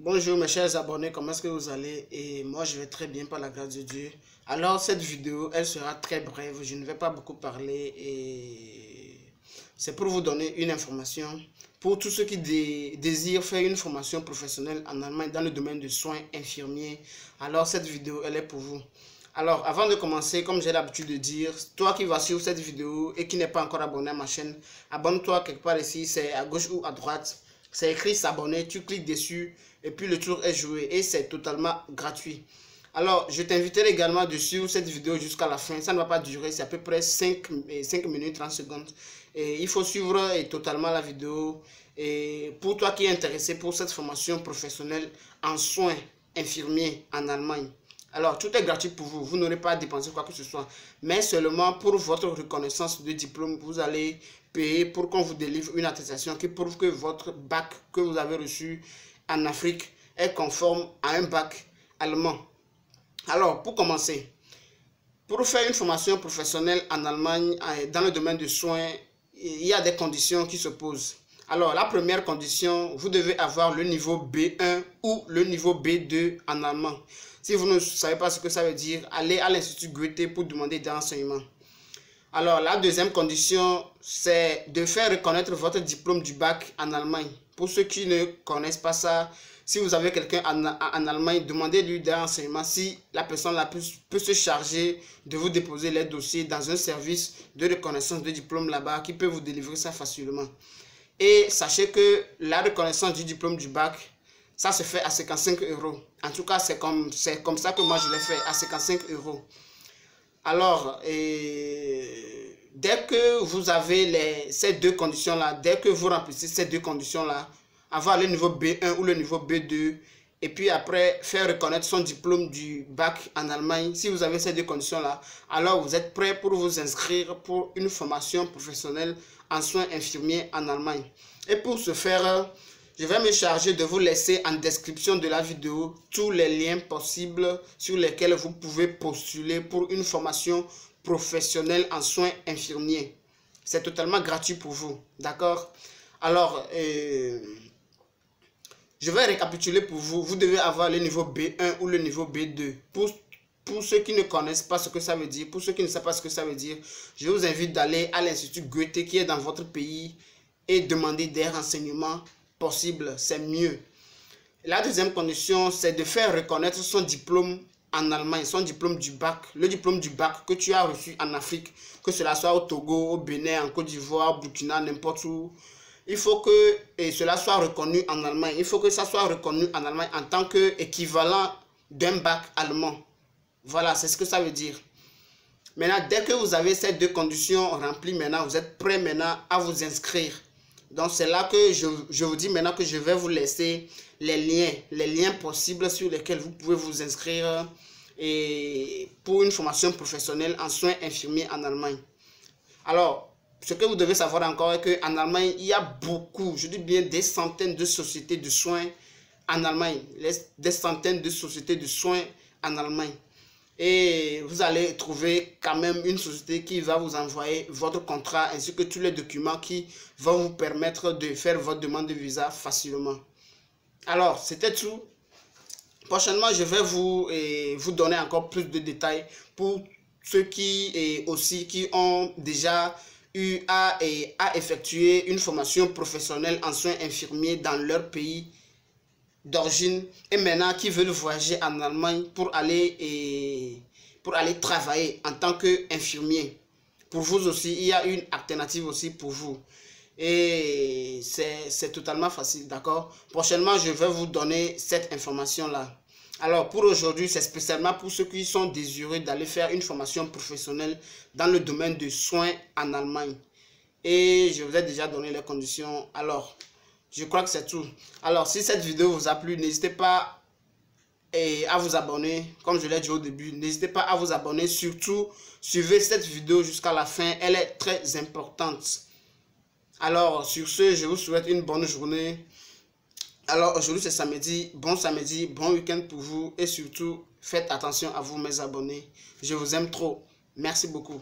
Bonjour mes chers abonnés, comment est-ce que vous allez? Et moi je vais très bien par la grâce de Dieu. Alors cette vidéo elle sera très brève, je ne vais pas beaucoup parler et c'est pour vous donner une information. Pour tous ceux qui désirent faire une formation professionnelle en Allemagne dans le domaine de soins infirmiers, alors cette vidéo elle est pour vous. Alors avant de commencer, comme j'ai l'habitude de dire, toi qui vas suivre cette vidéo et qui n'est pas encore abonné à ma chaîne, abonne-toi quelque part ici, c'est à gauche ou à droite. C'est écrit s'abonner, tu cliques dessus et puis le tour est joué et c'est totalement gratuit. Alors, je t'inviterai également de suivre cette vidéo jusqu'à la fin. Ça ne va pas durer, c'est à peu près 5 minutes 30 secondes. Et il faut suivre totalement la vidéo. Et pour toi qui es intéressé pour cette formation professionnelle en soins infirmiers en Allemagne, alors tout est gratuit pour vous. Vous n'aurez pas à dépenser quoi que ce soit. Mais seulement pour votre reconnaissance de diplôme, vous allez payer pour qu'on vous délivre une attestation qui prouve que votre bac que vous avez reçu en Afrique est conforme à un bac allemand. Alors, pour commencer, pour faire une formation professionnelle en Allemagne dans le domaine des soins, il y a des conditions qui se posent. Alors, la première condition, vous devez avoir le niveau B1 ou le niveau B2 en allemand. Si vous ne savez pas ce que ça veut dire, allez à l'Institut Goethe pour demander des renseignements. Alors, la deuxième condition, c'est de faire reconnaître votre diplôme du bac en Allemagne. Pour ceux qui ne connaissent pas ça, si vous avez quelqu'un en Allemagne, demandez-lui des renseignements si la personne là peut se charger de vous déposer les dossiers dans un service de reconnaissance de diplôme là-bas qui peut vous délivrer ça facilement. Et sachez que la reconnaissance du diplôme du bac, ça se fait à 55 €. En tout cas, c'est comme ça que moi je l'ai fait, à 55 €. Alors, dès que vous avez ces deux conditions-là, dès que vous remplissez ces deux conditions-là, avoir le niveau B1 ou le niveau B2, et puis après faire reconnaître son diplôme du bac en Allemagne, si vous avez ces deux conditions-là, alors vous êtes prêt pour vous inscrire pour une formation professionnelle en soins infirmiers en Allemagne. Et pour ce faire, je vais me charger de vous laisser en description de la vidéo tous les liens possibles sur lesquels vous pouvez postuler pour une formation professionnelle en soins infirmiers. C'est totalement gratuit pour vous, d'accord? Alors, je vais récapituler pour vous. Vous devez avoir le niveau B1 ou le niveau B2. Pour ceux qui ne connaissent pas ce que ça veut dire, pour ceux qui ne savent pas ce que ça veut dire, je vous invite d'aller à l'Institut Goethe qui est dans votre pays et demander des renseignements possibles. C'est mieux. La deuxième condition, c'est de faire reconnaître son diplôme en Allemagne, son diplôme du bac, le diplôme du bac que tu as reçu en Afrique, que cela soit au Togo, au Bénin, en Côte d'Ivoire, au Burkina, n'importe où. Il faut que cela soit reconnu en Allemagne. Il faut que ça soit reconnu en Allemagne en tant qu'équivalent d'un bac allemand. Voilà, c'est ce que ça veut dire. Maintenant, dès que vous avez ces deux conditions remplies, maintenant, vous êtes prêt maintenant à vous inscrire. Donc, c'est là que je vous dis maintenant que je vais vous laisser les liens possibles sur lesquels vous pouvez vous inscrire pour une formation professionnelle en soins infirmiers en Allemagne. Alors, ce que vous devez savoir encore est qu'en Allemagne, il y a beaucoup, je dis bien des centaines de sociétés de soins en Allemagne. Des centaines de sociétés de soins en Allemagne. Et vous allez trouver quand même une société qui va vous envoyer votre contrat ainsi que tous les documents qui vont vous permettre de faire votre demande de visa facilement. Alors, c'était tout. Prochainement, je vais vous donner encore plus de détails pour ceux qui ont déjà eu à effectuer une formation professionnelle en soins infirmiers dans leur pays d'origine et maintenant qui veulent voyager en Allemagne pour aller travailler en tant qu'infirmier. Pour vous aussi, il y a une alternative aussi pour vous. Et c'est totalement facile, d'accord? Prochainement, je vais vous donner cette information-là. Alors, pour aujourd'hui, c'est spécialement pour ceux qui sont désireux d'aller faire une formation professionnelle dans le domaine de soins en Allemagne. Et je vous ai déjà donné les conditions. Alors, je crois que c'est tout. Alors, si cette vidéo vous a plu, n'hésitez pas à vous abonner. Comme je l'ai dit au début, n'hésitez pas à vous abonner. Surtout, suivez cette vidéo jusqu'à la fin. Elle est très importante. Alors, sur ce, je vous souhaite une bonne journée. Alors, aujourd'hui, c'est samedi. Bon samedi, bon week-end pour vous. Et surtout, faites attention à vous, mes abonnés. Je vous aime trop. Merci beaucoup.